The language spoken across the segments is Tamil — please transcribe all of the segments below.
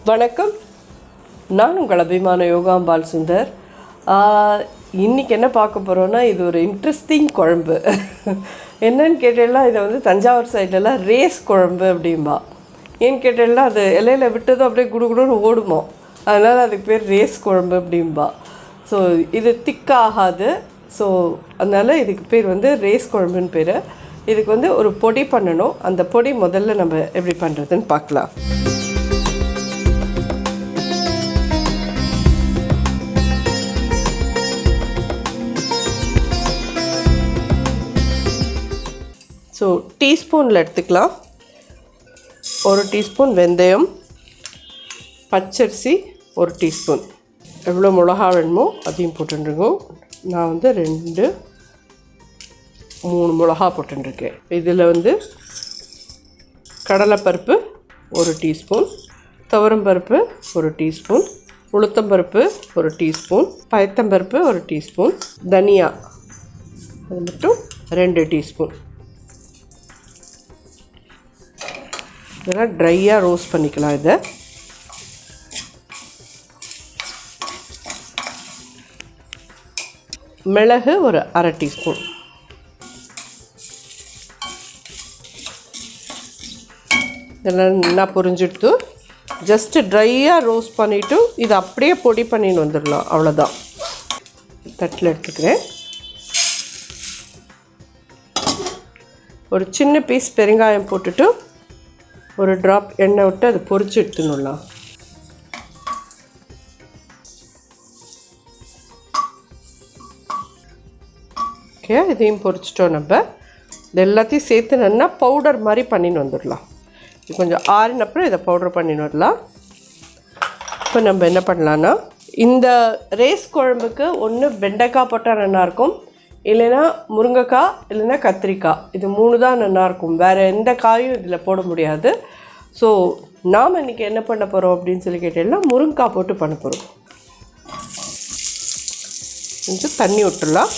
வணக்கம், நான் உங்கள் அபிமான யோகாம்பால் சுந்தர். இன்றைக்கி என்ன பார்க்க போகிறோன்னா, இது ஒரு இன்ட்ரெஸ்டிங் குழம்பு. என்னன்னு கேட்டேன்னா, இதை வந்து தஞ்சாவூர் சைட்லலாம் ரேஸ் குழம்பு அப்படிம்பா. ஏன்னு கேட்டேன்னா, அது இலையில் விட்டதும் அப்படியே குடுகுடுன்னு ஓடுமோ, அதனால் அதுக்கு பேர் ரேஸ் குழம்பு அப்படிம்பா. ஸோ இது திக்காகாது. ஸோ அதனால் இதுக்கு பேர் வந்து ரேஸ் குழம்புன்னு பேர். இதுக்கு வந்து ஒரு பொடி பண்ணணும். அந்த பொடி முதல்ல நம்ம எப்படி பண்ணுறதுன்னு பார்க்கலாம். ஸோ டீஸ்பூனில் எடுத்துக்கலாம். 1 டீஸ்பூன் வெந்தயம், பச்சரிசி 1 டீஸ்பூன், எவ்வளோ மிளகா வேணுமோ அதையும் போட்டுருக்கோம். நான் வந்து 2-3 மிளகா போட்டுருக்கேன். இதில் வந்து கடலைப்பருப்பு 1 டீஸ்பூன், துவரம்பருப்பு 1 டீஸ்பூன், உளுத்தம்பருப்பு 1 டீஸ்பூன், பயத்தம்பருப்பு 1 டீஸ்பூன், தனியா அது மட்டும் 2 டீஸ்பூன். இதெல்லாம் ட்ரையாக ரோஸ்ட் பண்ணிக்கலாம். இதை மிளகு ஒரு 1/2 டீஸ்பூன். இதெல்லாம் நல்லா புரிஞ்சுட்டு ஜஸ்ட்டு ட்ரையாக ரோஸ்ட் பண்ணிவிட்டு இதை அப்படியே பொடி பண்ணின்னு வந்துடலாம். அவ்வளோதான். தட்டில் எடுத்துக்கிறேன். ஒரு சின்ன பீஸ் பெருங்காயம் போட்டுட்டு ஒரு ட்ராப் எண்ணெய் விட்டு அதை பொரிச்சு எடுத்துடலாம். ஓகே, இதையும் பொரிச்சிட்டோம். நம்ம இது எல்லாத்தையும் சேர்த்து நல்லா பவுடர் மாதிரி பண்ணின்னு வந்துடலாம். இது கொஞ்சம் ஆறினப்புறம் இதை பவுடர் பண்ணின்னு வரலாம். இப்போ நம்ம என்ன பண்ணலான்னா, இந்த ரேஸ் குழம்புக்கு ஒன்று வெண்டைக்காய் போட்டால் நல்லாயிருக்கும், இல்லைன்னா முருங்கைக்காய், இல்லைன்னா கத்திரிக்காய். இது 3 தான் நல்லாயிருக்கும். வேறு எந்த காயும் இதில் போட முடியாது. ஸோ நாம் இன்றைக்கி என்ன பண்ண போகிறோம் அப்படின்னு சொல்லி கேட்டீங்கன்னா, முருங்கைக்காய் போட்டு பண்ண போகிறோம். கொஞ்சம் தண்ணி விட்டுடலாம்.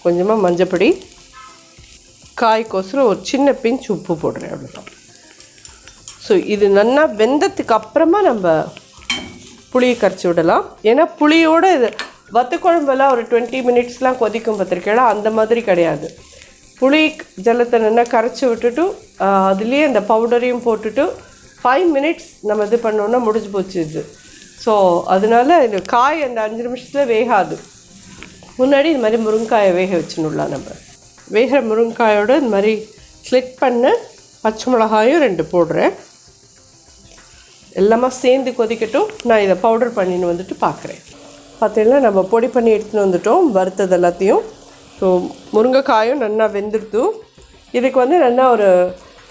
கொஞ்சமாக மஞ்சப்பொடி, காய்க்கோசரம் ஒரு சின்ன பிஞ்ச் உப்பு போடுறேன். அவ்வளோதான். ஸோ இது நல்லா வெந்ததுக்கு அப்புறமா நம்ம புளியை கரைச்சி விடலாம். ஏன்னா புளியோடு இது வத்த குழம்பெல்லாம் ஒரு 20 மினிட்ஸ்லாம் கொதிக்கும் பார்த்துருக்கேன். அந்த மாதிரி கிடையாது. புளி ஜலத்தை நல்லா கரைச்சி விட்டுட்டு அதுலேயே அந்த பவுடரையும் போட்டுட்டு 5 மினிட்ஸ் நம்ம இது பண்ணோன்னா முடிஞ்சு போச்சு இது. ஸோ அதனால இது காய் அந்த 5 நிமிஷத்தில் வேகாது. முன்னாடி இது மாதிரி முருங்காயை வேக வச்சுன்னுடலாம். நம்ம வேகிற முருங்காயோடு இது மாதிரி ஸ்லிட் பண்ண பச்சை மிளகாயும் 2 போடுறேன். எல்லாமே சேர்ந்து கொதிக்கட்டும். நான் இதை பவுடர் பண்ணின்னு வந்துட்டு பார்க்குறேன். பார்த்தீங்கன்னா நம்ம பொடி பண்ணி எடுத்துன்னு வந்துட்டோம் வறுத்தது எல்லாத்தையும். ஸோ முருங்கைக்காயும் நல்லா வெந்துடுத்து. இதுக்கு வந்து நல்லா ஒரு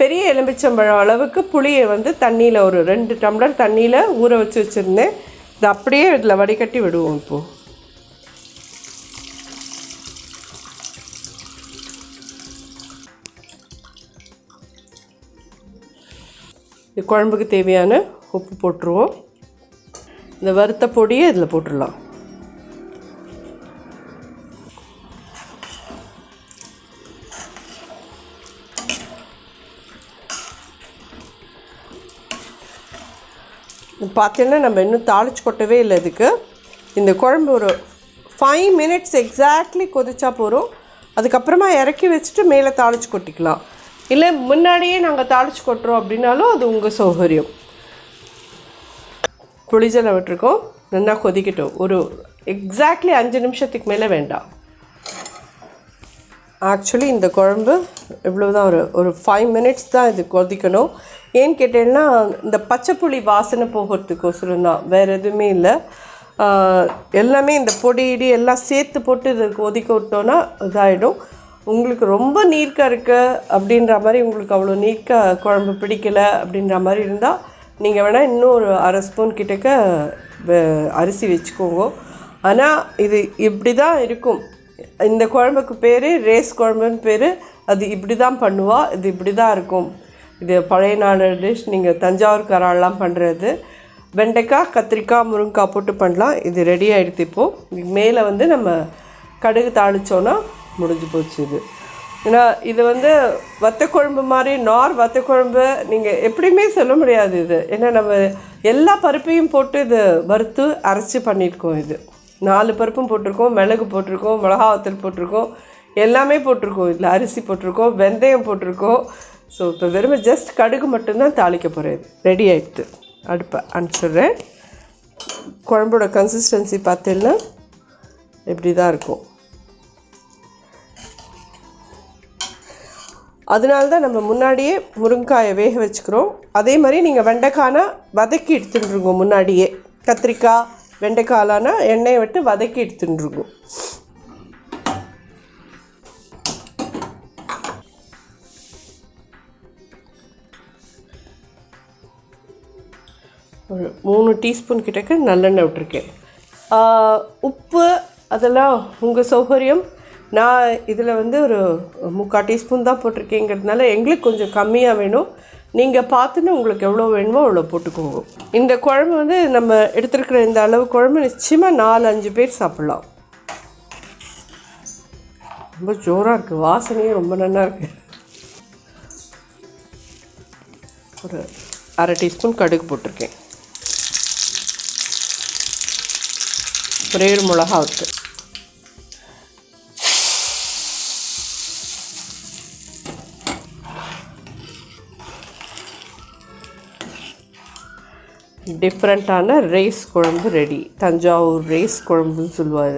பெரிய எலுமிச்சம்பழம் அளவுக்கு புளியை வந்து தண்ணியில் ஒரு 2 டம்ளர் தண்ணியில் ஊற வச்சு வச்சுருந்தேன். இது அப்படியே இதில் வடிகட்டி விடுவோம். இப்போது இது குழம்புக்கு தேவையான உப்பு போட்டுருவோம். இந்த வறுத்த பொடியை இதில் போட்டுடலாம். பார்த்தீங்கன்னா நம்ம இன்னும் தாளிச்சு கொட்டவே இல்லை. இதுக்கு இந்த குழம்பு ஒரு 5 மினிட்ஸ் எக்ஸாக்ட்லி கொதிச்சா போகிறோம். அதுக்கப்புறமா இறக்கி வச்சுட்டு மேலே தாளிச்சு கொட்டிக்கலாம். இல்லை முன்னாடியே நாங்கள் தாளிச்சு கொட்டுறோம் அப்படின்னாலும் அது உங்கள் சௌகரியம். புளிஜலை விட்டுருக்கோம். நல்லா கொதிக்கட்டும். ஒரு எக்ஸாக்ட்லி 5 நிமிஷத்துக்கு மேலே வேண்டாம். ஆக்சுவலி இந்த குழம்பு இவ்வளோ தான், ஒரு 5 மினிட்ஸ் தான் இது கொதிக்கணும். ஏன்னு கேட்டேன்னா, இந்த பச்சை புளி வாசனை போகிறதுக்கோசரம் தான், வேறு எதுவுமே இல்லை. எல்லாமே இந்த பொடி இடி எல்லாம் சேர்த்து போட்டு இது கொதிக்க விட்டோன்னா இதாகிடும். உங்களுக்கு ரொம்ப நீர்க்காக இருக்குது அப்படின்ற மாதிரி, உங்களுக்கு அவ்வளோ நீர்க்காக குழம்பு பிடிக்கலை அப்படின்ற மாதிரி இருந்தால் நீங்கள் வேணால் இன்னும் ஒரு 1/2 ஸ்பூன் கிட்டக்க அரிசி வச்சுக்கோங்க. ஆனால் இது இப்படி தான் இருக்கும். இந்த குழம்புக்கு பேர் ரேஸ் குழம்புன்னு பேர். அது இப்படி தான் பண்ணுவா. இது இப்படி தான் இருக்கும். இது பழைய நாடு டிஷ். நீங்கள் தஞ்சாவூர்காரெல்லாம் பண்ணுறது. வெண்டைக்காய், கத்திரிக்காய், முருங்கைக்காய் போட்டு பண்ணலாம். இது ரெடி ஆகிடுது. இப்போது மேலே வந்து நம்ம கடுகு தாளித்தோன்னா முடிஞ்சு போச்சு. இது ஏன்னா இது வந்து வத்தக்குழம்பு மாதிரி வத்தக்குழம்பு நீங்கள் எப்படியுமே சொல்ல முடியாது இது. ஏன்னா நம்ம எல்லா பருப்பையும் போட்டு இது வறுத்து அரைச்சி பண்ணியிருக்கோம். இது 4 பருப்பும் போட்டிருக்கோம், மிளகு போட்டிருக்கோம், மிளகா வத்தல் போட்டிருக்கோம், எல்லாமே போட்டிருக்கோம். இதில் அரிசி போட்டிருக்கோம், வெந்தயம் போட்டிருக்கோம். ஸோ இப்போ வெறும் ஜஸ்ட் கடுகு மட்டும்தான் தாளிக்க போகிறேன். ரெடி ஆகிடுது. அடுப்பை அனுப்பிச்சுட்றேன். குழம்போட கன்சிஸ்டன்சி பார்த்தீங்கன்னா இப்படி தான் இருக்கும். அதனால தான் நம்ம முன்னாடியே முருங்காயை வேக வச்சுக்கிறோம். அதே மாதிரி நீங்கள் வெண்டைக்காய்னா வதக்கி எடுத்துட்டுருங்க. முன்னாடியே கத்திரிக்காய் வெண்டைக்காய்லானா எண்ணெயை விட்டு வதக்கி எடுத்துட்டுருங்க. ஒரு 3 டீஸ்பூன் கிட்டக்க நல்லெண்ணெய் விட்டுருக்கேன். உப்பு அதெல்லாம் உங்கள் சௌகரியம். நான் இதில் வந்து ஒரு 3/4 டீஸ்பூன் தான் போட்டிருக்கேங்கிறதுனால எங்களுக்கு கொஞ்சம் கம்மியாக வேணும். நீங்கள் பார்த்துன்னு உங்களுக்கு எவ்வளோ வேணுமோ அவ்வளோ போட்டுக்கோங்க. இந்த குழம்பு வந்து நம்ம எடுத்துருக்கிற இந்த அளவு குழம்பு நிச்சயமாக 4-5 பேர் சாப்பிட்லாம். ரொம்ப ஜோராக இருக்குது, வாசனையும் ரொம்ப நல்லா இருக்குது. ஒரு 1/2 டீஸ்பூன் கடுகு போட்டிருக்கேன். ஒரே ஒரு மிளகா வத்தல். டிஃப்ரெண்ட்டான ரைஸ் குழம்பு ரெடி. தஞ்சாவூர் ரைஸ் குழம்புன்னு சொல்லுவார்.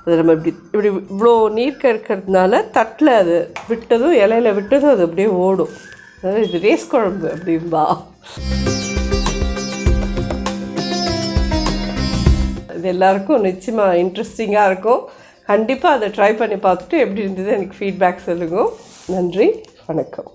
அது நம்ம இப்படி இவ்வளோ நீர்க்க இருக்கிறதுனால தட்டில் அது விட்டதும் இலையில விட்டதும் அது அப்படியே ஓடும். அதாவது இது ரைஸ் குழம்பு அப்படின்பா. இது எல்லாருக்கும் நிச்சயமாக இன்ட்ரெஸ்டிங்காக இருக்கும். கண்டிப்பாக அதை ட்ரை பண்ணி பார்த்துட்டு எப்படி இருந்தது எனக்கு ஃபீட்பேக் சொல்லுங்கள். நன்றி, வணக்கம்.